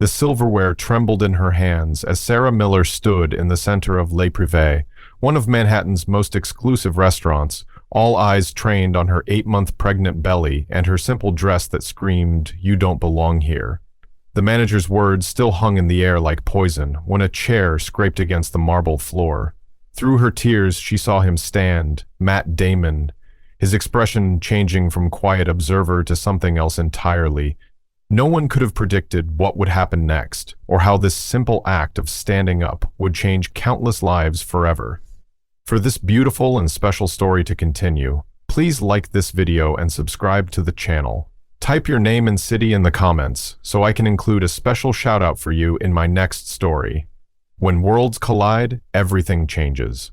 The silverware trembled in her hands as Sarah Miller stood in the center of Le Privé, one of Manhattan's most exclusive restaurants, all eyes trained on her 8-month pregnant belly and her simple dress that screamed, "You don't belong here." The manager's words still hung in the air like poison when a chair scraped against the marble floor. Through her tears, she saw him stand, Matt Damon, his expression changing from quiet observer to something else entirely. No one could have predicted what would happen next, or how this simple act of standing up would change countless lives forever. For this beautiful and special story to continue, please like this video and subscribe to the channel. Type your name and city in the comments so I can include a special shout out for you in my next story. When worlds collide, everything changes.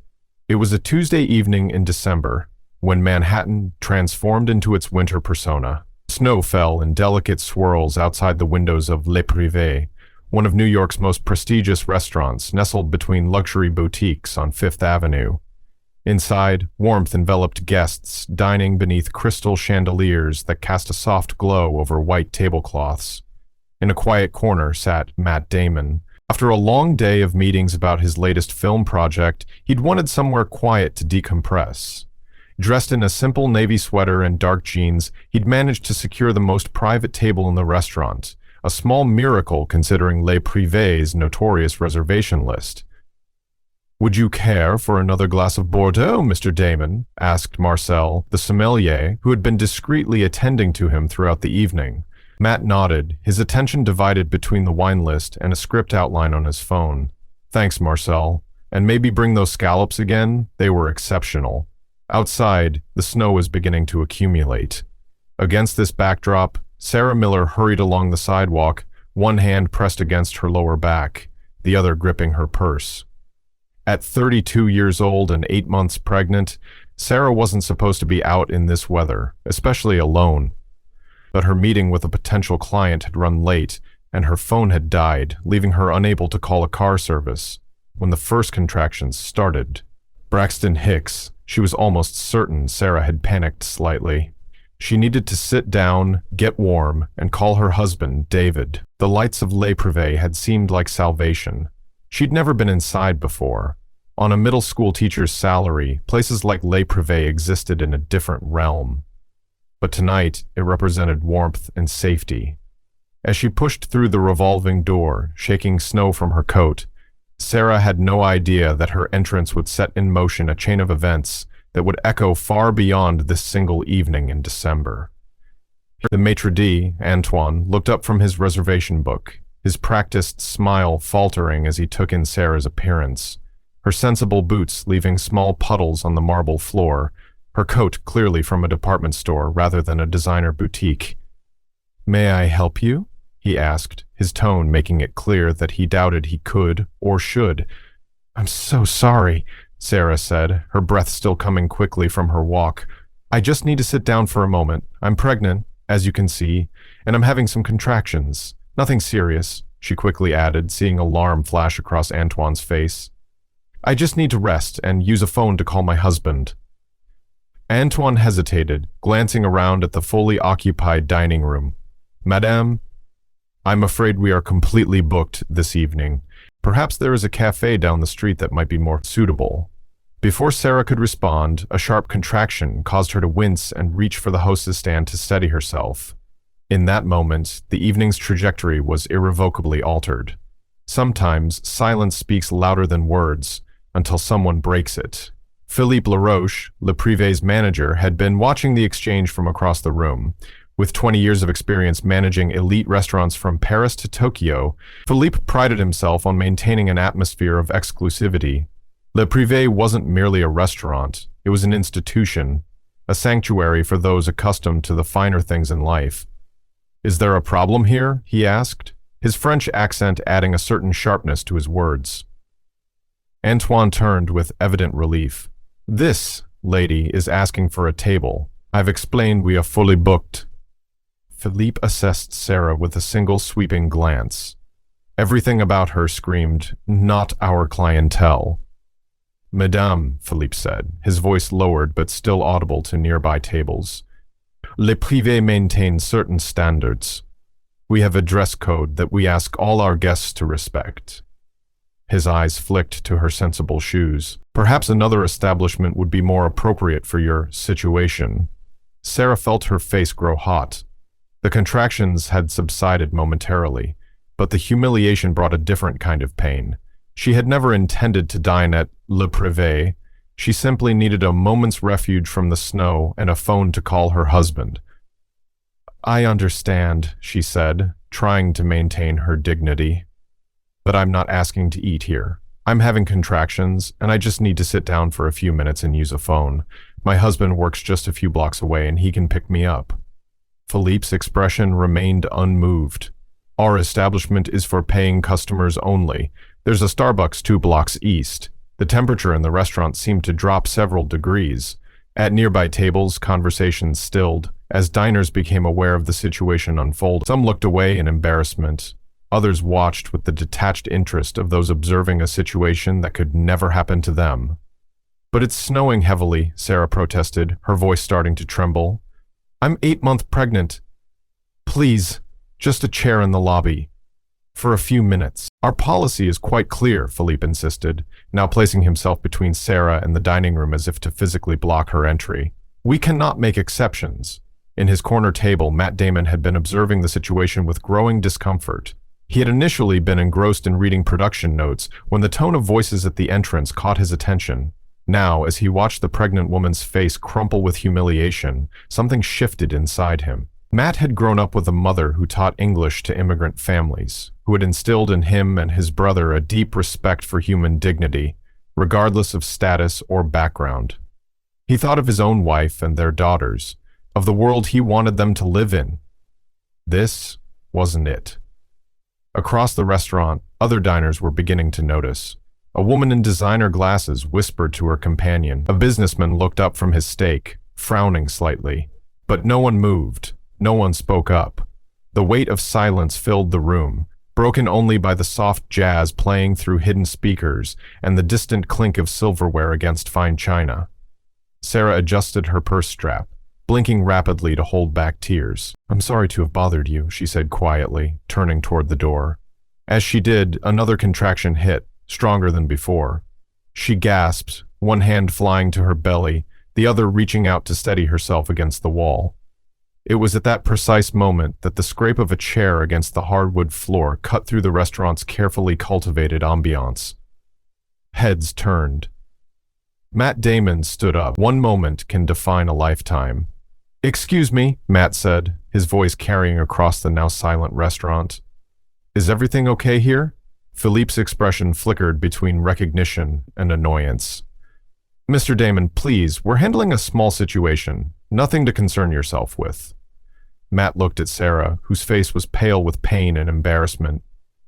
It was a Tuesday evening in December when Manhattan transformed into its winter persona. Snow fell in delicate swirls outside the windows of Le Privé, one of New York's most prestigious restaurants nestled between luxury boutiques on Fifth Avenue. Inside, warmth enveloped guests dining beneath crystal chandeliers that cast a soft glow over white tablecloths. In a quiet corner sat Matt Damon. After a long day of meetings about his latest film project, he'd wanted somewhere quiet to decompress. Dressed in a simple navy sweater and dark jeans, he'd managed to secure the most private table in the restaurant, a small miracle considering Le Privé's notorious reservation list. "Would you care for another glass of Bordeaux, Mr. Damon?" asked Marcel, the sommelier, who had been discreetly attending to him throughout the evening. Matt nodded, his attention divided between the wine list and a script outline on his phone. "Thanks, Marcel. And maybe bring those scallops again? They were exceptional." Outside, the snow was beginning to accumulate. Against this backdrop, Sarah Miller hurried along the sidewalk, one hand pressed against her lower back, the other gripping her purse. At 32 years old and 8 months pregnant, Sarah wasn't supposed to be out in this weather, especially alone. But her meeting with a potential client had run late, and her phone had died, leaving her unable to call a car service. When the first contractions started, Braxton Hicks, she was almost certain Sarah had panicked slightly. She needed to sit down, get warm, and call her husband, David. The lights of Le Privé had seemed like salvation. She'd never been inside before. On a middle school teacher's salary, places like Le Privé existed in a different realm. But tonight, it represented warmth and safety. As she pushed through the revolving door, shaking snow from her coat, Sarah had no idea that her entrance would set in motion a chain of events that would echo far beyond this single evening in December. The maitre d', Antoine, looked up from his reservation book, his practiced smile faltering as he took in Sarah's appearance, her sensible boots leaving small puddles on the marble floor, her coat clearly from a department store rather than a designer boutique. "May I help you?" he asked, his tone making it clear that he doubted he could or should. "I'm so sorry," Sarah said, her breath still coming quickly from her walk. "I just need to sit down for a moment. I'm pregnant, as you can see, and I'm having some contractions. Nothing serious," she quickly added, seeing alarm flash across Antoine's face. "I just need to rest and use a phone to call my husband." Antoine hesitated, glancing around at the fully occupied dining room. "Madame, I'm afraid we are completely booked this evening. Perhaps there is a cafe down the street that might be more suitable." Before Sarah could respond, a sharp contraction caused her to wince and reach for the hostess stand to steady herself. In that moment, the evening's trajectory was irrevocably altered. Sometimes, silence speaks louder than words, until someone breaks it. Philippe Laroche, Le Privé's manager, had been watching the exchange from across the room. With 20 years of experience managing elite restaurants from Paris to Tokyo, Philippe prided himself on maintaining an atmosphere of exclusivity. Le Privé wasn't merely a restaurant, it was an institution, a sanctuary for those accustomed to the finer things in life. "Is there a problem here?" he asked, his French accent adding a certain sharpness to his words. Antoine turned with evident relief. "This lady is asking for a table. I've explained we are fully booked." Philippe assessed Sarah with a single sweeping glance. Everything about her screamed, "Not our clientele." "Madame," Philippe said, his voice lowered but still audible to nearby tables, "Le Privé maintains certain standards." We have a dress code that we ask all our guests to respect. His eyes flicked to her sensible shoes. Perhaps another establishment would be more appropriate for your situation. Sarah felt her face grow hot. The contractions had subsided momentarily, but the humiliation brought a different kind of pain. She had never intended to dine at Le Privé. She simply needed a moment's refuge from the snow and a phone to call her husband. "I understand," she said, trying to maintain her dignity. "But I'm not asking to eat here. I'm having contractions, and I just need to sit down for a few minutes and use a phone. My husband works just a few blocks away, and he can pick me up." Philippe's expression remained unmoved. "Our establishment is for paying customers only. There's a Starbucks 2 blocks east." The temperature in the restaurant seemed to drop several degrees. At nearby tables, conversations stilled, as diners became aware of the situation unfold. Some looked away in embarrassment. Others watched with the detached interest of those observing a situation that could never happen to them. "But it's snowing heavily," Sarah protested, her voice starting to tremble. "I'm 8 months pregnant. Please, just a chair in the lobby. For a few minutes." "Our policy is quite clear," Philippe insisted, now placing himself between Sarah and the dining room as if to physically block her entry. "We cannot make exceptions." In his corner table, Matt Damon had been observing the situation with growing discomfort. He had initially been engrossed in reading production notes when the tone of voices at the entrance caught his attention. Now, as he watched the pregnant woman's face crumple with humiliation, something shifted inside him. Matt had grown up with a mother who taught English to immigrant families, who had instilled in him and his brother a deep respect for human dignity, regardless of status or background. He thought of his own wife and their daughters, of the world he wanted them to live in. This wasn't it. Across the restaurant, other diners were beginning to notice. A woman in designer glasses whispered to her companion. A businessman looked up from his steak, frowning slightly. But no one moved. No one spoke up. The weight of silence filled the room, broken only by the soft jazz playing through hidden speakers and the distant clink of silverware against fine china. Sarah adjusted her purse strap, blinking rapidly to hold back tears. "I'm sorry to have bothered you," she said quietly, turning toward the door. As she did, another contraction hit, stronger than before. She gasped, one hand flying to her belly, the other reaching out to steady herself against the wall. It was at that precise moment that the scrape of a chair against the hardwood floor cut through the restaurant's carefully cultivated ambiance. Heads turned. Matt Damon stood up. One moment can define a lifetime. "Excuse me," Matt said, his voice carrying across the now silent restaurant. "Is everything okay here?" Philippe's expression flickered between recognition and annoyance. "Mr. Damon, please, we're handling a small situation. Nothing to concern yourself with." Matt looked at Sarah, whose face was pale with pain and embarrassment.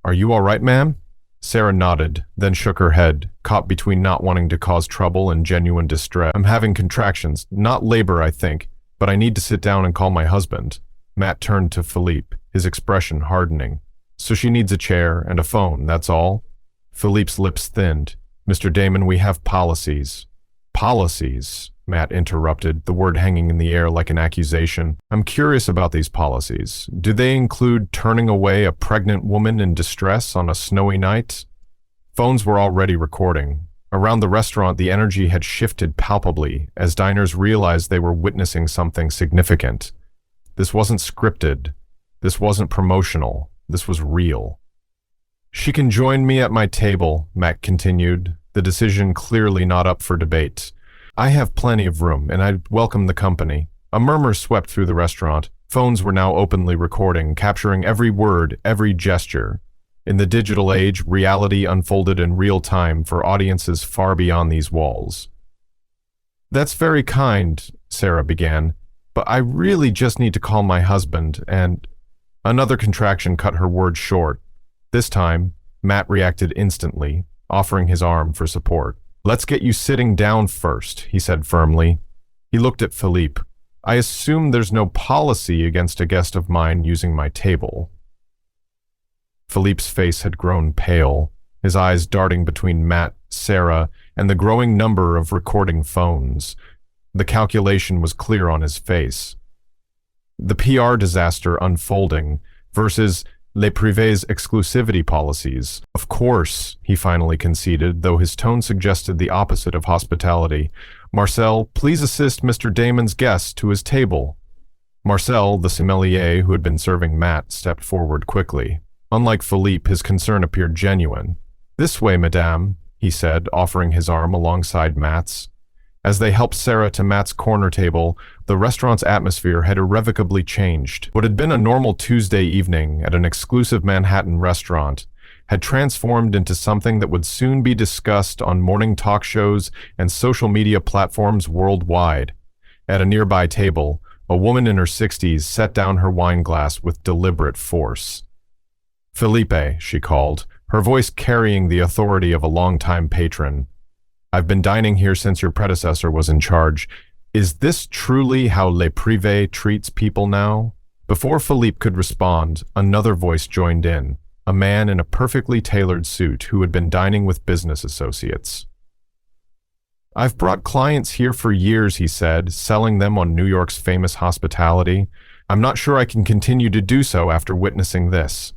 "Are you all right, ma'am?" Sarah nodded, then shook her head, caught between not wanting to cause trouble and genuine distress. "I'm having contractions, not labor, I think, but I need to sit down and call my husband." Matt turned to Philippe, his expression hardening. "So she needs a chair and a phone, that's all?" Philippe's lips thinned. "Mr. Damon, we have policies." "Policies?" Matt interrupted, the word hanging in the air like an accusation. "I'm curious about these policies. Do they include turning away a pregnant woman in distress on a snowy night?" Phones were already recording. Around the restaurant, the energy had shifted palpably as diners realized they were witnessing something significant. This wasn't scripted. This wasn't promotional. This was real. "She can join me at my table," Matt continued, the decision clearly not up for debate. "I have plenty of room, and I'd welcome the company." A murmur swept through the restaurant. Phones were now openly recording, capturing every word, every gesture. In the digital age, reality unfolded in real time for audiences far beyond these walls. "That's very kind," Sarah began, "but I really just need to call my husband, and—" Another contraction cut her words short. This time, Matt reacted instantly, offering his arm for support. "Let's get you sitting down first," he said firmly. He looked at Philippe. "I assume there's no policy against a guest of mine using my table." Philippe's face had grown pale, his eyes darting between Matt, Sarah, and the growing number of recording phones. The calculation was clear on his face. The PR disaster unfolding, versus Le Privé's exclusivity policies. Of course, he finally conceded, though his tone suggested the opposite of hospitality. Marcel, please assist Mr. Damon's guest to his table. Marcel, the sommelier who had been serving Matt, stepped forward quickly. Unlike Philippe, his concern appeared genuine. This way, madame, he said, offering his arm alongside Matt's. As they helped Sarah to Matt's corner table, the restaurant's atmosphere had irrevocably changed. What had been a normal Tuesday evening at an exclusive Manhattan restaurant had transformed into something that would soon be discussed on morning talk shows and social media platforms worldwide. At a nearby table, a woman in her 60s set down her wine glass with deliberate force. Felipe, she called, her voice carrying the authority of a longtime patron. I've been dining here since your predecessor was in charge. Is this truly how Le Privé treats people now? Before Philippe could respond, another voice joined in, a man in a perfectly tailored suit who had been dining with business associates. I've brought clients here for years, he said, selling them on New York's famous hospitality. I'm not sure I can continue to do so after witnessing this.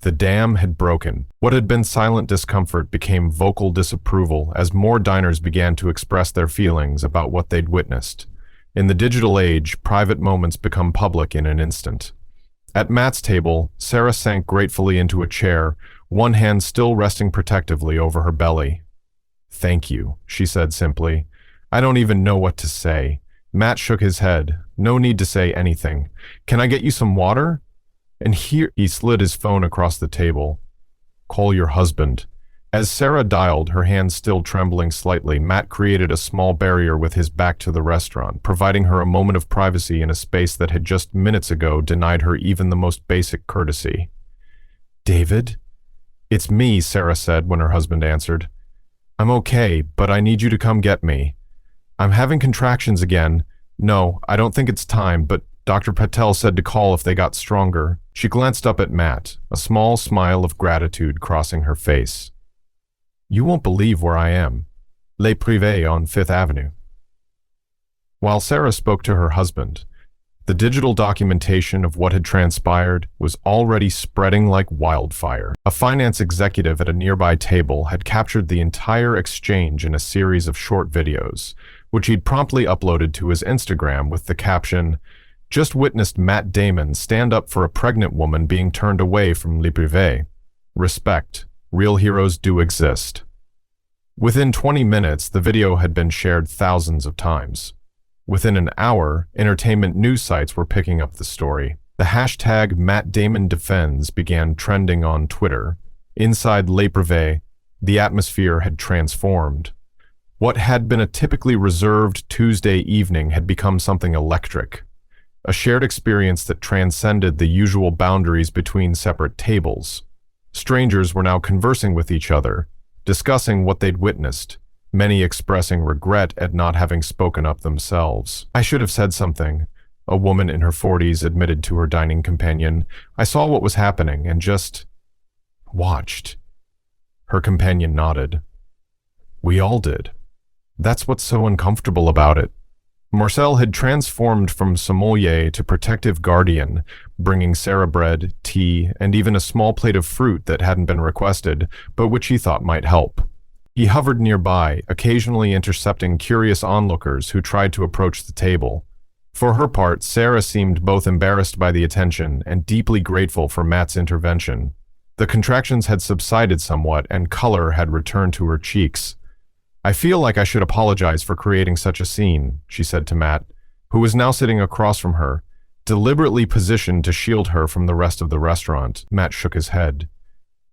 The dam had broken. What had been silent discomfort became vocal disapproval as more diners began to express their feelings about what they'd witnessed. In the digital age, private moments become public in an instant. At Matt's table, Sarah sank gratefully into a chair, one hand still resting protectively over her belly. Thank you, she said simply. I don't even know what to say. Matt shook his head. No need to say anything. Can I get you some water? And here, he slid his phone across the table. Call your husband. As Sarah dialed, her hand still trembling slightly, Matt created a small barrier with his back to the restaurant, providing her a moment of privacy in a space that had just minutes ago denied her even the most basic courtesy. David? It's me, Sarah said when her husband answered. I'm okay, but I need you to come get me. I'm having contractions again. No, I don't think it's time, but Dr. Patel said to call if they got stronger. She glanced up at Matt, a small smile of gratitude crossing her face. You won't believe where I am. Le Privé on Fifth Avenue. While Sarah spoke to her husband, the digital documentation of what had transpired was already spreading like wildfire. A finance executive at a nearby table had captured the entire exchange in a series of short videos, which he'd promptly uploaded to his Instagram with the caption, "Just witnessed Matt Damon stand up for a pregnant woman being turned away from Le Privé. Respect. Real heroes do exist." Within 20 minutes, the video had been shared thousands of times. Within an hour, entertainment news sites were picking up the story. The hashtag Matt Damon Defends began trending on Twitter. Inside Le Privé, the atmosphere had transformed. What had been a typically reserved Tuesday evening had become something electric. A shared experience that transcended the usual boundaries between separate tables. Strangers were now conversing with each other, discussing what they'd witnessed, many expressing regret at not having spoken up themselves. I should have said something, a woman in her 40s admitted to her dining companion. I saw what was happening and just watched. Her companion nodded. We all did. That's what's so uncomfortable about it. Marcel had transformed from sommelier to protective guardian, bringing Sarah bread, tea, and even a small plate of fruit that hadn't been requested, but which he thought might help. He hovered nearby, occasionally intercepting curious onlookers who tried to approach the table. For her part, Sarah seemed both embarrassed by the attention and deeply grateful for Matt's intervention. The contractions had subsided somewhat and color had returned to her cheeks. I feel like I should apologize for creating such a scene, she said to Matt, who was now sitting across from her, deliberately positioned to shield her from the rest of the restaurant. Matt shook his head.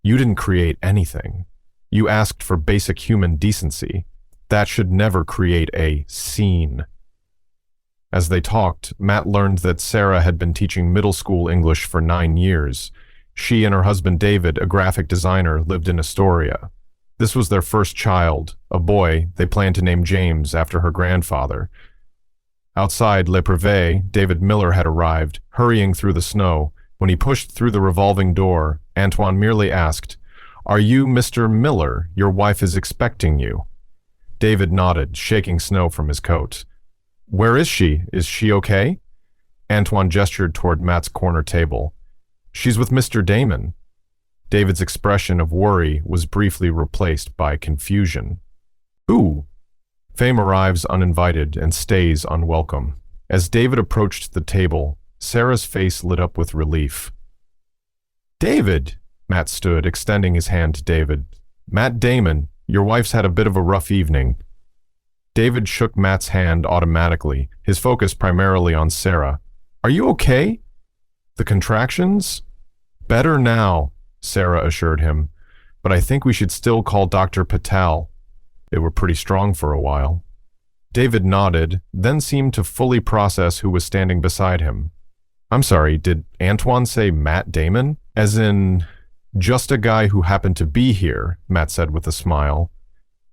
You didn't create anything. You asked for basic human decency. That should never create a scene. As they talked, Matt learned that Sarah had been teaching middle school English for 9 years. She and her husband David, a graphic designer, lived in Astoria. This was their first child, a boy they planned to name James after her grandfather. Outside Le Privé, David Miller had arrived, hurrying through the snow. When he pushed through the revolving door, Antoine merely asked, "Are you Mr. Miller? Your wife is expecting you." David nodded, shaking snow from his coat. "Where is she? Is she okay?" Antoine gestured toward Matt's corner table. She's with Mr. Damon. David's expression of worry was briefly replaced by confusion. Who? Fame arrives uninvited and stays unwelcome. As David approached the table, Sarah's face lit up with relief. David! Matt stood, extending his hand to David. Matt Damon, your wife's had a bit of a rough evening. David shook Matt's hand automatically, his focus primarily on Sarah. Are you okay? The contractions? Better now, Sarah assured him, but I think we should still call Dr. Patel. They were pretty strong for a while. David nodded, then seemed to fully process who was standing beside him. I'm sorry, did Antoine say Matt Damon? As in, just a guy who happened to be here, Matt said with a smile.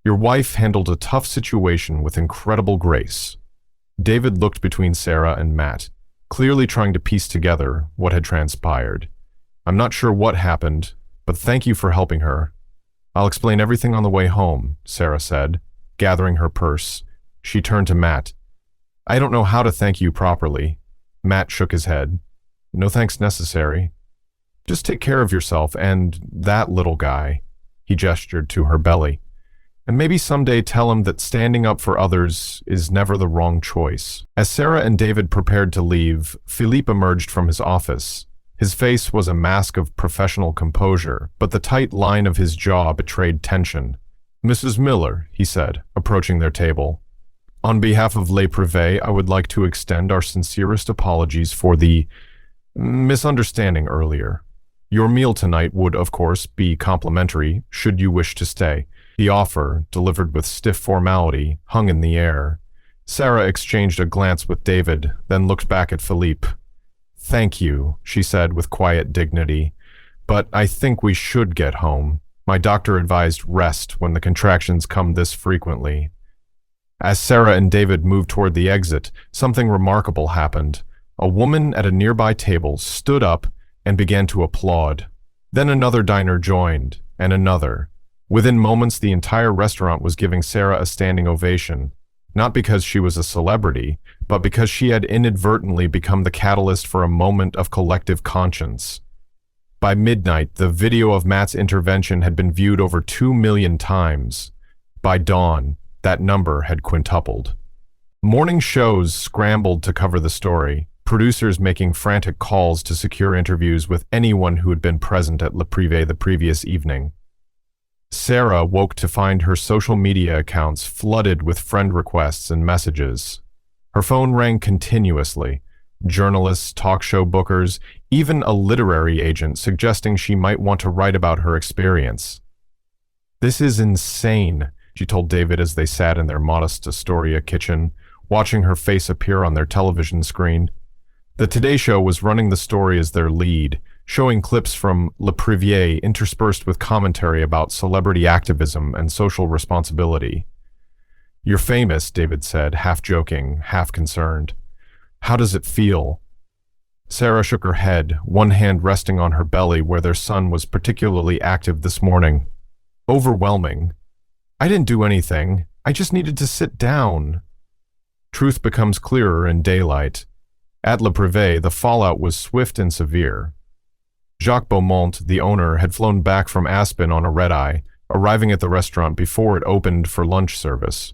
Your wife handled a tough situation with incredible grace. David looked between Sarah and Matt, clearly trying to piece together what had transpired. I'm not sure what happened, but thank you for helping her. I'll explain everything on the way home, Sarah said, gathering her purse. She turned to Matt. I don't know how to thank you properly. Matt shook his head. No thanks necessary. Just take care of yourself and that little guy. He gestured to her belly. And maybe someday tell him that standing up for others is never the wrong choice. As Sarah and David prepared to leave, Philippe emerged from his office. His face was a mask of professional composure, but the tight line of his jaw betrayed tension. Mrs. Miller, he said, approaching their table. On behalf of Les Privés, I would like to extend our sincerest apologies for the misunderstanding earlier. Your meal tonight would, of course, be complimentary, should you wish to stay. The offer, delivered with stiff formality, hung in the air. Sarah exchanged a glance with David, then looked back at Philippe. Thank you, she said with quiet dignity, but I think we should get home. My doctor advised rest when the contractions come this frequently. As Sarah and David moved toward the exit, something remarkable happened. A woman at a nearby table stood up and began to applaud. Then another diner joined, and another. Within moments, the entire restaurant was giving Sarah a standing ovation, not because she was a celebrity, but because she had inadvertently become the catalyst for a moment of collective conscience. By midnight, the video of Matt's intervention had been viewed over 2 million times. By dawn, that number had quintupled. Morning shows scrambled to cover the story, producers making frantic calls to secure interviews with anyone who had been present at Le Privé the previous evening. Sarah woke to find her social media accounts flooded with friend requests and messages. Her phone rang continuously. Journalists, talk show bookers, even a literary agent suggesting she might want to write about her experience. This is insane, she told David as they sat in their modest Astoria kitchen, watching her face appear on their television screen. The Today Show was running the story as their lead, showing clips from Le Privé interspersed with commentary about celebrity activism and social responsibility. You're famous, David said, half joking, half concerned. How does it feel? Sarah shook her head, one hand resting on her belly where their son was particularly active this morning. Overwhelming. I didn't do anything. I just needed to sit down. Truth becomes clearer in daylight. At Le Privé, the fallout was swift and severe. Jacques Beaumont, the owner, had flown back from Aspen on a red-eye, arriving at the restaurant before it opened for lunch service.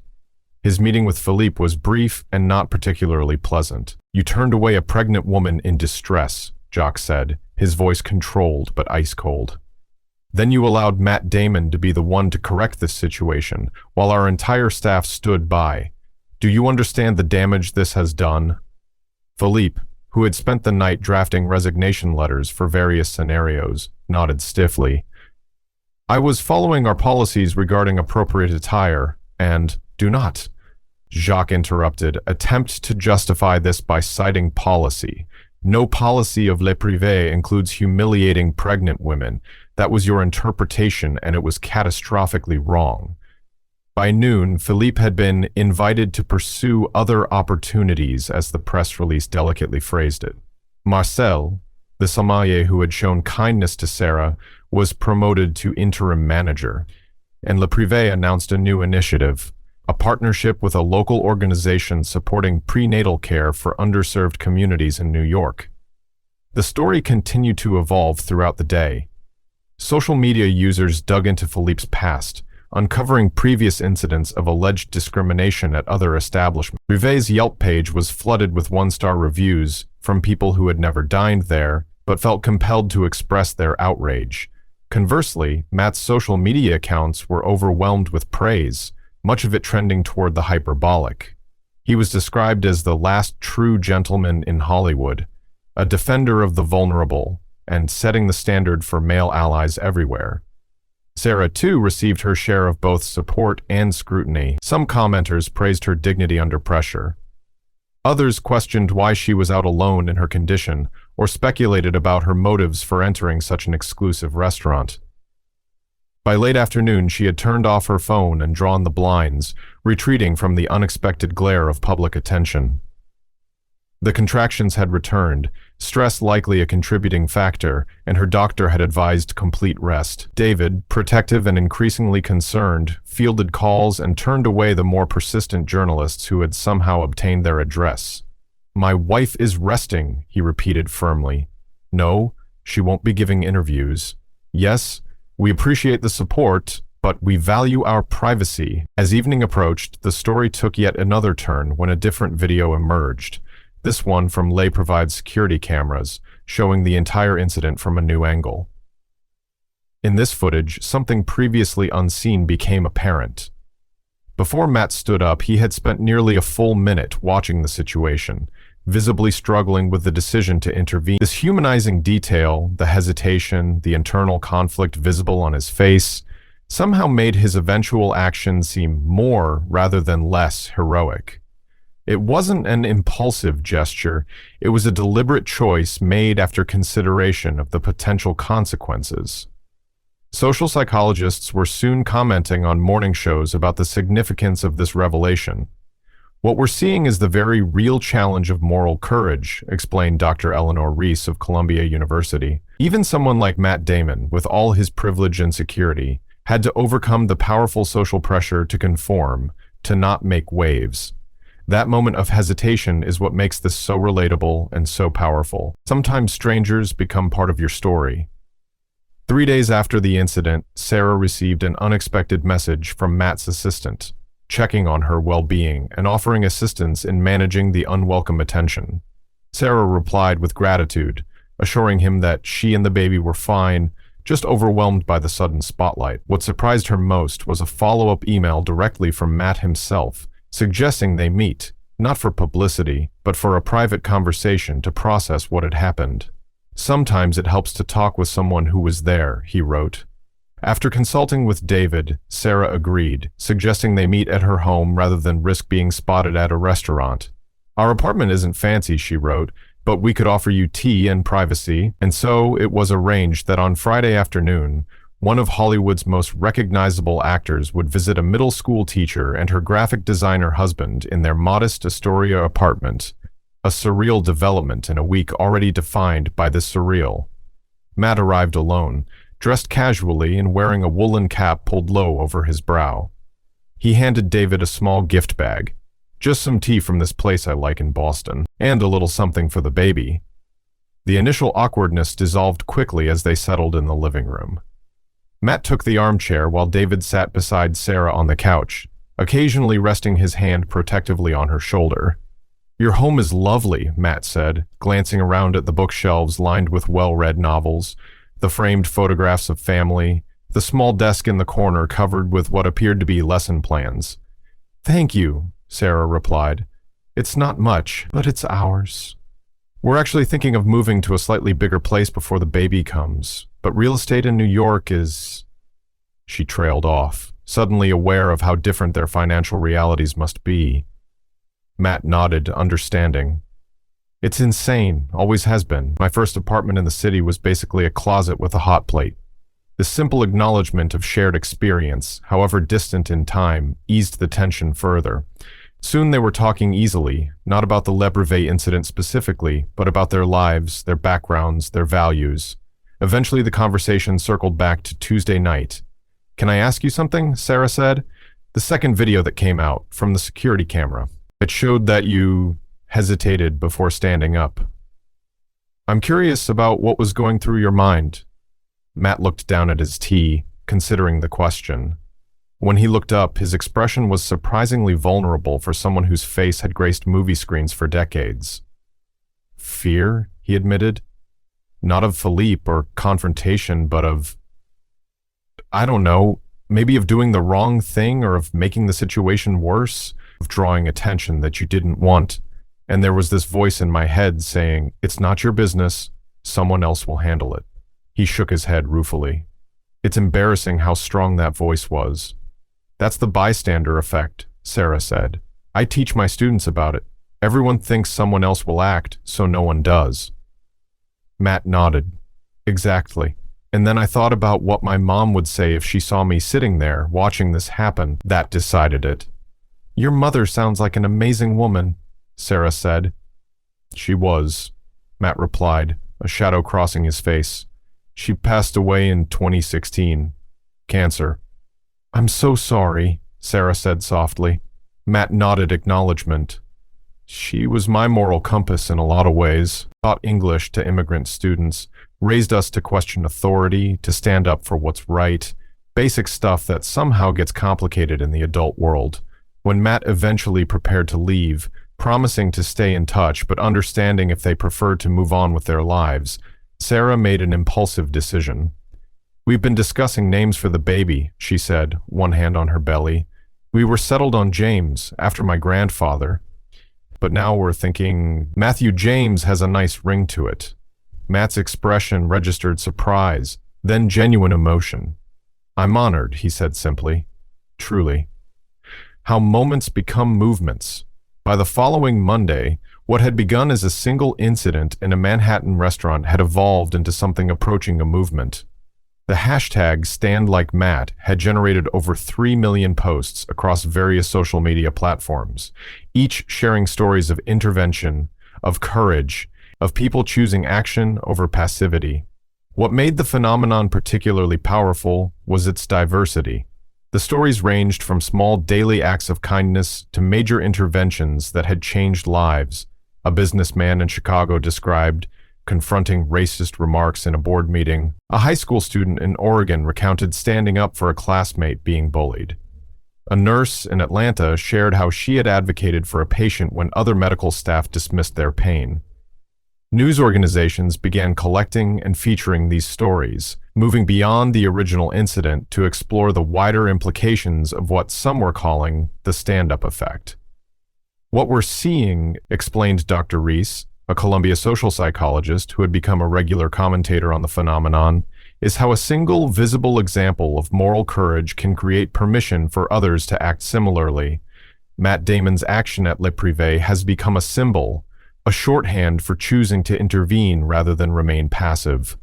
His meeting with Philippe was brief and not particularly pleasant. You turned away a pregnant woman in distress, Jacques said, his voice controlled but ice-cold. Then you allowed Matt Damon to be the one to correct this situation, while our entire staff stood by. Do you understand the damage this has done? Philippe, who had spent the night drafting resignation letters for various scenarios, nodded stiffly. I was following our policies regarding appropriate attire, and do not, Jacques interrupted, attempt to justify this by citing policy. No policy of Le Privé includes humiliating pregnant women. That was your interpretation, and it was catastrophically wrong. By noon, Philippe had been invited to pursue other opportunities, as the press release delicately phrased it. Marcel, the sommelier who had shown kindness to Sarah, was promoted to interim manager, and Le Privé announced a new initiative, a partnership with a local organization supporting prenatal care for underserved communities in New York. The story continued to evolve throughout the day. Social media users dug into Philippe's past, uncovering previous incidents of alleged discrimination at other establishments. Rivet's Yelp page was flooded with one-star reviews from people who had never dined there, but felt compelled to express their outrage. Conversely, Matt's social media accounts were overwhelmed with praise, much of it trending toward the hyperbolic. He was described as the last true gentleman in Hollywood, a defender of the vulnerable, and setting the standard for male allies everywhere. Sarah, too, received her share of both support and scrutiny. Some commenters praised her dignity under pressure. Others questioned why she was out alone in her condition, or speculated about her motives for entering such an exclusive restaurant. By late afternoon, she had turned off her phone and drawn the blinds, retreating from the unexpected glare of public attention. The contractions had returned, stress likely a contributing factor, and her doctor had advised complete rest. David, protective and increasingly concerned, fielded calls and turned away the more persistent journalists who had somehow obtained their address. "My wife is resting," he repeated firmly. "No, she won't be giving interviews. Yes, we appreciate the support, but we value our privacy." As evening approached, the story took yet another turn when a different video emerged. This one from Le Provide's security cameras, showing the entire incident from a new angle. In this footage, something previously unseen became apparent. Before Matt stood up, he had spent nearly a full minute watching the situation, visibly struggling with the decision to intervene. This humanizing detail, the hesitation, the internal conflict visible on his face, somehow made his eventual action seem more rather than less heroic. It wasn't an impulsive gesture, it was a deliberate choice made after consideration of the potential consequences. Social psychologists were soon commenting on morning shows about the significance of this revelation. "What we're seeing is the very real challenge of moral courage," explained Dr. Eleanor Reese of Columbia University. Even someone like Matt Damon, with all his privilege and security, had to overcome the powerful social pressure to conform, to not make waves. That moment of hesitation is what makes this so relatable and so powerful. Sometimes strangers become part of your story. 3 days after the incident, Sarah received an unexpected message from Matt's assistant, checking on her well-being and offering assistance in managing the unwelcome attention. Sarah replied with gratitude, assuring him that she and the baby were fine, just overwhelmed by the sudden spotlight. What surprised her most was a follow-up email directly from Matt himself, suggesting they meet, not for publicity, but for a private conversation to process what had happened. "Sometimes it helps to talk with someone who was there," he wrote. After consulting with David, Sarah agreed, suggesting they meet at her home rather than risk being spotted at a restaurant. "Our apartment isn't fancy," she wrote, "but we could offer you tea and privacy," and so it was arranged that on Friday afternoon, one of Hollywood's most recognizable actors would visit a middle school teacher and her graphic designer husband in their modest Astoria apartment, a surreal development in a week already defined by the surreal. Matt arrived alone, dressed casually and wearing a woolen cap pulled low over his brow. He handed David a small gift bag. "Just some tea from this place I like in Boston, and a little something for the baby." The initial awkwardness dissolved quickly as they settled in the living room. Matt took the armchair while David sat beside Sarah on the couch, occasionally resting his hand protectively on her shoulder. "Your home is lovely," Matt said, glancing around at the bookshelves lined with well-read novels, the framed photographs of family, the small desk in the corner covered with what appeared to be lesson plans. "Thank you," Sarah replied. "It's not much, but it's ours. We're actually thinking of moving to a slightly bigger place before the baby comes, but real estate in New York is..." She trailed off, suddenly aware of how different their financial realities must be. Matt nodded, understanding. "It's insane, always has been. My first apartment in the city was basically a closet with a hot plate." The simple acknowledgement of shared experience, however distant in time, eased the tension further. Soon they were talking easily, not about the Le Brevet incident specifically, but about their lives, their backgrounds, their values. Eventually the conversation circled back to Tuesday night. "Can I ask you something?" Sarah said. "The second video that came out, from the security camera. It showed that you hesitated before standing up." I'm curious about what was going through your mind. Matt looked down at his tea, considering the question. When he looked up, his expression was surprisingly vulnerable for someone whose face had graced movie screens for decades. Fear, he admitted. Not of Philippe or confrontation, but of, I don't know, maybe of doing the wrong thing or of making the situation worse, of drawing attention that you didn't want. And there was this voice in my head saying, "It's not your business, someone else will handle it." He shook his head ruefully. It's embarrassing how strong that voice was. That's the bystander effect, Sarah said. I teach my students about it. Everyone thinks someone else will act, so no one does. Matt nodded. Exactly. And then I thought about what my mom would say if she saw me sitting there, watching this happen. That decided it. Your mother sounds like an amazing woman, Sarah said. She was, Matt replied, a shadow crossing his face. She passed away in 2016. Cancer. I'm so sorry, Sarah said softly. Matt nodded acknowledgement. She was my moral compass in a lot of ways, taught English to immigrant students, raised us to question authority, to stand up for what's right, basic stuff that somehow gets complicated in the adult world. When Matt eventually prepared to leave, promising to stay in touch but understanding if they preferred to move on with their lives, Sarah made an impulsive decision. We've been discussing names for the baby, she said, one hand on her belly. We were settled on James, after my grandfather. But now we're thinking, Matthew James has a nice ring to it. Matt's expression registered surprise, then genuine emotion. I'm honored, he said simply. Truly. How moments become movements. By the following Monday, what had begun as a single incident in a Manhattan restaurant had evolved into something approaching a movement. The hashtag #StandLikeMatt had generated over 3 million posts across various social media platforms, each sharing stories of intervention, of courage, of people choosing action over passivity. What made the phenomenon particularly powerful was its diversity. The stories ranged from small daily acts of kindness to major interventions that had changed lives. A businessman in Chicago described confronting racist remarks in a board meeting. A high school student in Oregon recounted standing up for a classmate being bullied. A nurse in Atlanta shared how she had advocated for a patient when other medical staff dismissed their pain. News organizations began collecting and featuring these stories, moving beyond the original incident to explore the wider implications of what some were calling the stand-up effect. What we're seeing, explained Dr. Reese, a Columbia social psychologist who had become a regular commentator on the phenomenon, is how a single visible example of moral courage can create permission for others to act similarly. Matt Damon's action at Le Privé has become a symbol, a shorthand for choosing to intervene rather than remain passive.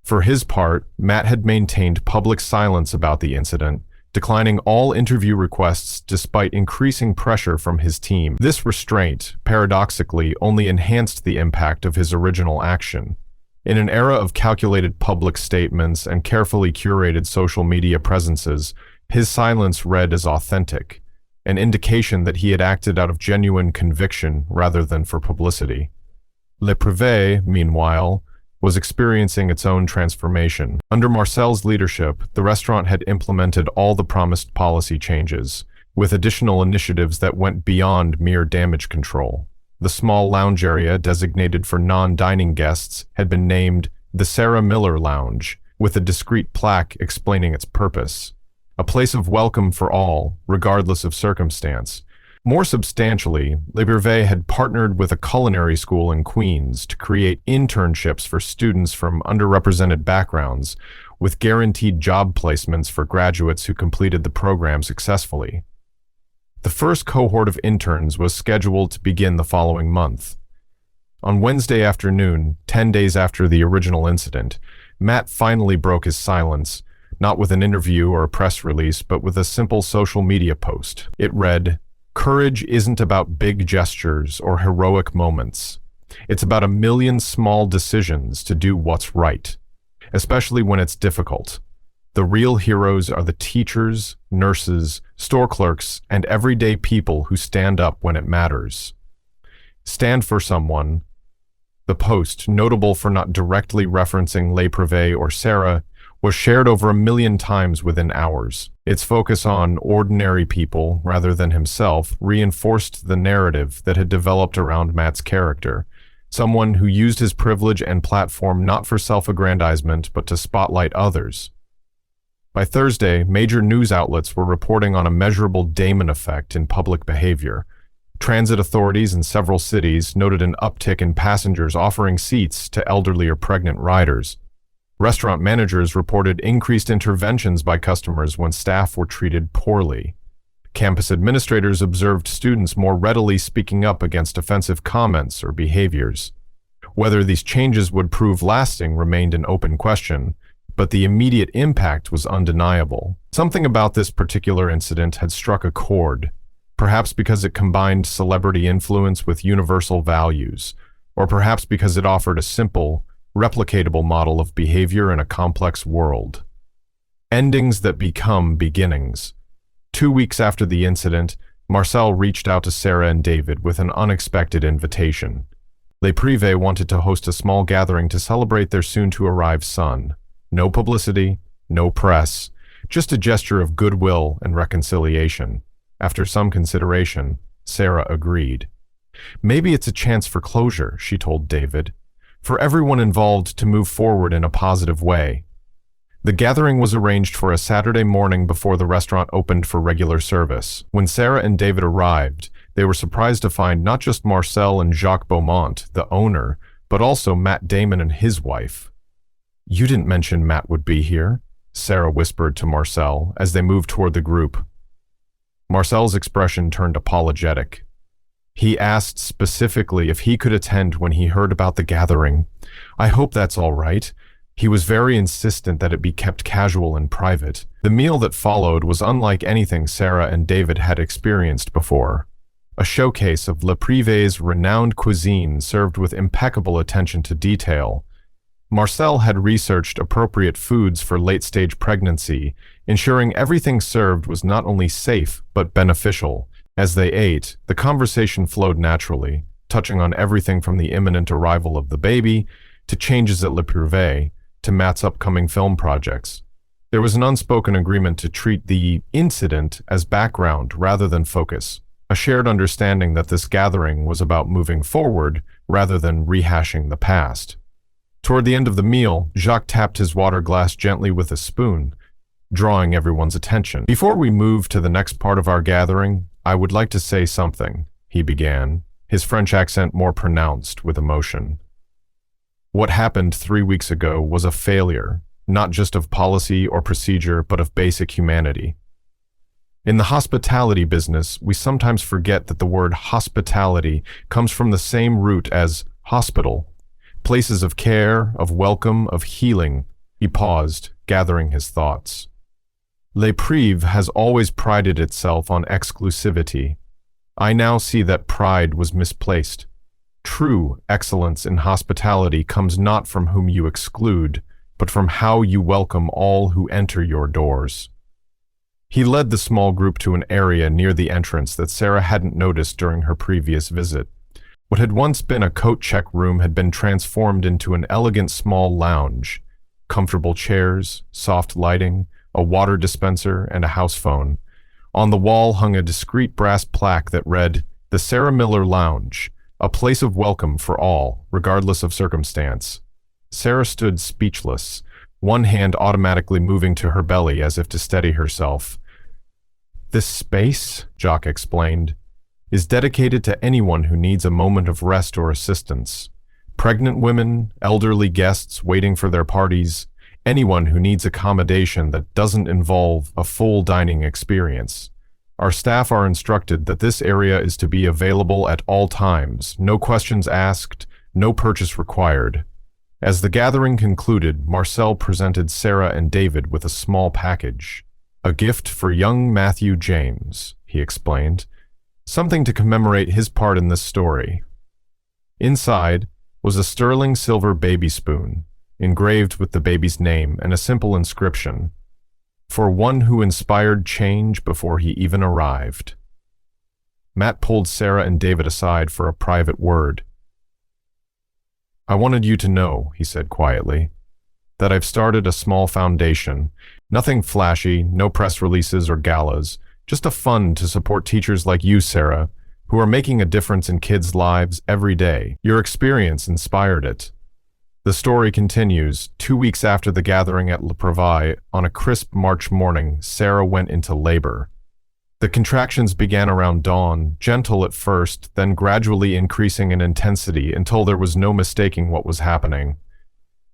For his part, Matt had maintained public silence about the incident, declining all interview requests despite increasing pressure from his team. This restraint, paradoxically, only enhanced the impact of his original action. In an era of calculated public statements and carefully curated social media presences, his silence read as authentic, an indication that he had acted out of genuine conviction rather than for publicity. Le Privé, meanwhile, was experiencing its own transformation. Under Marcel's leadership, the restaurant had implemented all the promised policy changes, with additional initiatives that went beyond mere damage control. The small lounge area designated for non-dining guests had been named the Sarah Miller Lounge, with a discreet plaque explaining its purpose. A place of welcome for all, regardless of circumstance. More substantially, Le Privé had partnered with a culinary school in Queens to create internships for students from underrepresented backgrounds, with guaranteed job placements for graduates who completed the program successfully. The first cohort of interns was scheduled to begin the following month. On Wednesday afternoon, 10 days after the original incident, Matt finally broke his silence, not with an interview or a press release, but with a simple social media post. It read, "Courage isn't about big gestures or heroic moments. It's about a million small decisions to do what's right, especially when it's difficult. The real heroes are the teachers, nurses, store clerks, and everyday people who stand up when it matters. Stand for someone. The post, notable for not directly referencing Le Privé or Sarah, was shared over 1 million times within hours. Its focus on ordinary people rather than himself reinforced the narrative that had developed around Matt's character, someone who used his privilege and platform not for self-aggrandizement but to spotlight others. By Thursday, major news outlets were reporting on a measurable Damon effect in public behavior. Transit authorities in several cities noted an uptick in passengers offering seats to elderly or pregnant riders. Restaurant managers reported increased interventions by customers when staff were treated poorly. Campus administrators observed students more readily speaking up against offensive comments or behaviors. Whether these changes would prove lasting remained an open question, but the immediate impact was undeniable. Something about this particular incident had struck a chord, perhaps because it combined celebrity influence with universal values, or perhaps because it offered a simple, replicatable model of behavior in a complex world. Endings that become beginnings. 2 weeks after the incident, Marcel reached out to Sarah and David with an unexpected invitation. Le Privé wanted to host a small gathering to celebrate their soon-to-arrive son. No publicity, no press, just a gesture of goodwill and reconciliation. After some consideration, Sarah agreed. "Maybe it's a chance for closure," she told David, "for everyone involved to move forward in a positive way." The gathering was arranged for a Saturday morning before the restaurant opened for regular service. When Sarah and David arrived, they were surprised to find not just Marcel and Jacques Beaumont, the owner, but also Matt Damon and his wife. "You didn't mention Matt would be here," Sarah whispered to Marcel as they moved toward the group. Marcel's expression turned apologetic. He asked specifically if he could attend when he heard about the gathering. "I hope that's all right." He was very insistent that it be kept casual and private. The meal that followed was unlike anything Sarah and David had experienced before. A showcase of Le Privé's renowned cuisine served with impeccable attention to detail. Marcel had researched appropriate foods for late-stage pregnancy, ensuring everything served was not only safe but beneficial. As they ate, the conversation flowed naturally, touching on everything from the imminent arrival of the baby, to changes at Le Privé, to Matt's upcoming film projects. There was an unspoken agreement to treat the incident as background rather than focus, a shared understanding that this gathering was about moving forward rather than rehashing the past. Toward the end of the meal, Jacques tapped his water glass gently with a spoon, drawing everyone's attention. "Before we move to the next part of our gathering, I would like to say something," he began, his French accent more pronounced with emotion. "What happened 3 weeks ago was a failure, not just of policy or procedure, but of basic humanity. In the hospitality business, we sometimes forget that the word hospitality comes from the same root as hospital. Places of care, of welcome, of healing." He paused, gathering his thoughts. "Le Privé has always prided itself on exclusivity. I now see that pride was misplaced. True excellence in hospitality comes not from whom you exclude, but from how you welcome all who enter your doors." He led the small group to an area near the entrance that Sarah hadn't noticed during her previous visit. What had once been a coat check room had been transformed into an elegant small lounge. Comfortable chairs, soft lighting, a water dispenser, and a house phone. On the wall hung a discreet brass plaque that read, "The Sarah Miller Lounge, a place of welcome for all, regardless of circumstance." Sarah stood speechless, one hand automatically moving to her belly as if to steady herself. "This space," Jacques explained, "is dedicated to anyone who needs a moment of rest or assistance. Pregnant women, elderly guests waiting for their parties, anyone who needs accommodation that doesn't involve a full dining experience. Our staff are instructed that this area is to be available at all times, no questions asked, no purchase required." As the gathering concluded, Marcel presented Sarah and David with a small package. "A gift for young Matthew James," he explained. "Something to commemorate his part in this story." Inside was a sterling silver baby spoon, engraved with the baby's name and a simple inscription, "For one who inspired change before he even arrived." Matt pulled Sarah and David aside for a private word. "I wanted you to know," he said quietly, "that I've started a small foundation. Nothing flashy, no press releases or galas, just a fund to support teachers like you, Sarah, who are making a difference in kids' lives every day. Your experience inspired it." The story continues. 2 weeks after the gathering at Le Privée, on a crisp March morning, Sarah went into labor. The contractions began around dawn, gentle at first, then gradually increasing in intensity until there was no mistaking what was happening.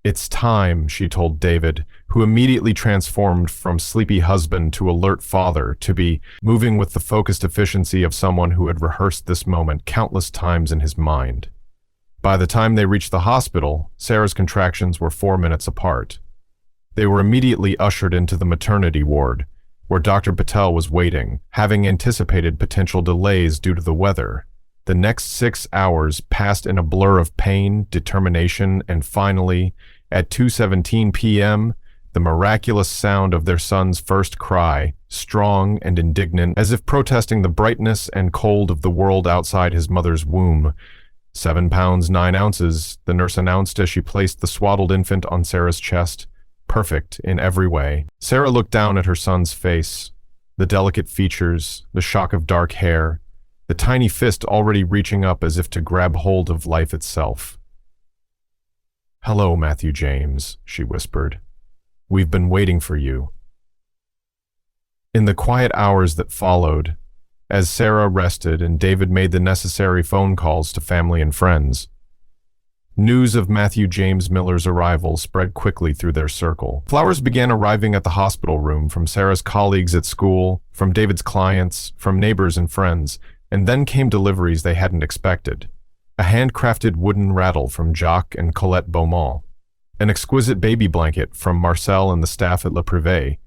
"It's time," she told David, who immediately transformed from sleepy husband to alert father, to be moving with the focused efficiency of someone who had rehearsed this moment countless times in his mind. By the time they reached the hospital, Sarah's contractions were 4 minutes apart. They were immediately ushered into the maternity ward, where Dr. Patel was waiting, having anticipated potential delays due to the weather. The next 6 hours passed in a blur of pain, determination, and finally, at 2:17 p.m., the miraculous sound of their son's first cry, strong and indignant, as if protesting the brightness and cold of the world outside his mother's womb. 7 pounds 9 ounces, the nurse announced as she placed the swaddled infant on Sarah's chest. Perfect in every way. Sarah looked down at her son's face, the delicate features, the shock of dark hair, the tiny fist already reaching up as if to grab hold of life itself. "Hello, Matthew James," she whispered. "We've been waiting for you." In the quiet hours that followed, as Sarah rested and David made the necessary phone calls to family and friends, news of Matthew James Miller's arrival spread quickly through their circle. Flowers began arriving at the hospital room from Sarah's colleagues at school, from David's clients, from neighbors and friends, and then came deliveries they hadn't expected. A handcrafted wooden rattle from Jacques and Colette Beaumont, an exquisite baby blanket from Marcel and the staff at Le Privée,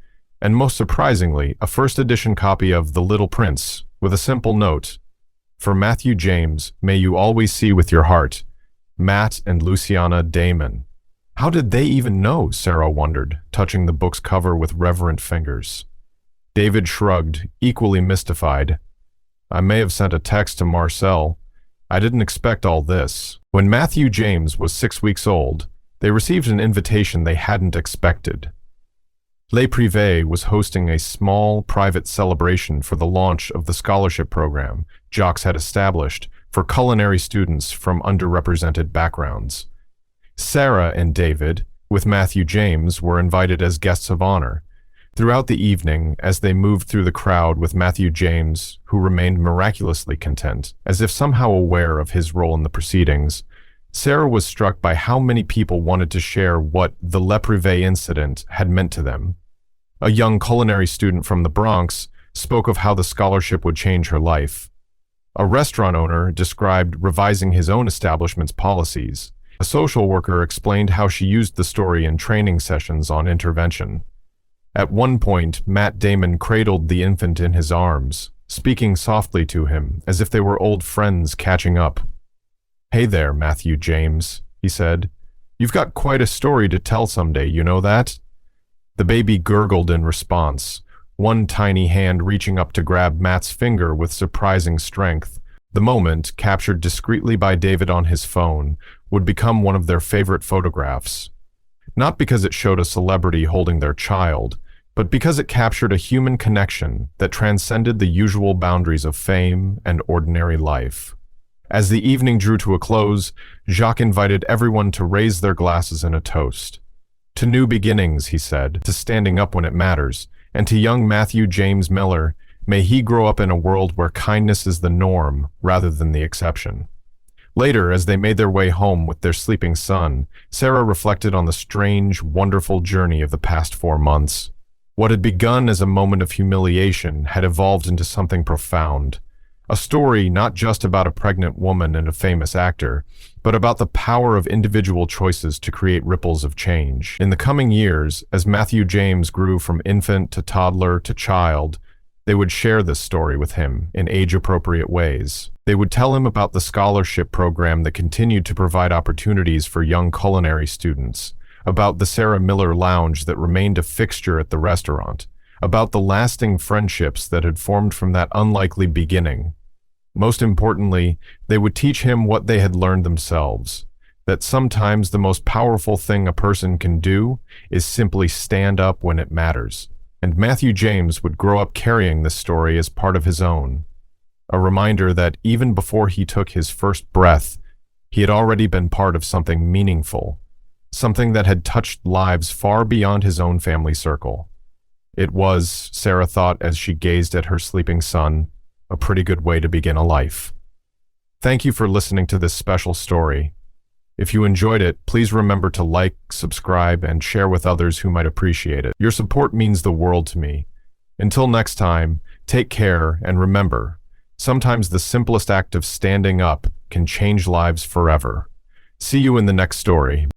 and most surprisingly, a first edition copy of The Little Prince, with a simple note: "For Matthew James, may you always see with your heart, Matt and Luciana Damon." How did they even know, Sarah wondered, touching the book's cover with reverent fingers. David shrugged, equally mystified. "I may have sent a text to Marcel. I didn't expect all this." When Matthew James was 6 weeks old, they received an invitation they hadn't expected. Le Privée was hosting a small, private celebration for the launch of the scholarship program Jacques had established for culinary students from underrepresented backgrounds. Sarah and David, with Matthew James, were invited as guests of honor. Throughout the evening, as they moved through the crowd with Matthew James, who remained miraculously content, as if somehow aware of his role in the proceedings, Sarah was struck by how many people wanted to share what the Le Privée incident had meant to them. A young culinary student from the Bronx spoke of how the scholarship would change her life. A restaurant owner described revising his own establishment's policies. A social worker explained how she used the story in training sessions on intervention. At one point, Matt Damon cradled the infant in his arms, speaking softly to him as if they were old friends catching up. "Hey there, Matthew James," he said. "You've got quite a story to tell someday, you know that?" The baby gurgled in response, one tiny hand reaching up to grab Matt's finger with surprising strength. The moment, captured discreetly by David on his phone, would become one of their favorite photographs. Not because it showed a celebrity holding their child, but because it captured a human connection that transcended the usual boundaries of fame and ordinary life. As the evening drew to a close, Jacques invited everyone to raise their glasses in a toast. "To new beginnings," he said, "to standing up when it matters, and to young Matthew James Miller, may he grow up in a world where kindness is the norm rather than the exception." Later, as they made their way home with their sleeping son, Sarah reflected on the strange, wonderful journey of the past 4 months. What had begun as a moment of humiliation had evolved into something profound. A story not just about a pregnant woman and a famous actor, but about the power of individual choices to create ripples of change. In the coming years, as Matthew James grew from infant to toddler to child, they would share this story with him in age-appropriate ways. They would tell him about the scholarship program that continued to provide opportunities for young culinary students, about the Sarah Miller Lounge that remained a fixture at the restaurant, about the lasting friendships that had formed from that unlikely beginning. Most importantly, they would teach him what they had learned themselves, that sometimes the most powerful thing a person can do is simply stand up when it matters. And Matthew James would grow up carrying this story as part of his own, a reminder that even before he took his first breath, he had already been part of something meaningful, something that had touched lives far beyond his own family circle. It was, Sarah thought as she gazed at her sleeping son, a pretty good way to begin a life. Thank you for listening to this special story. If you enjoyed it, please remember to like, subscribe, and share with others who might appreciate it. Your support means the world to me. Until next time, take care and remember, sometimes the simplest act of standing up can change lives forever. See you in the next story.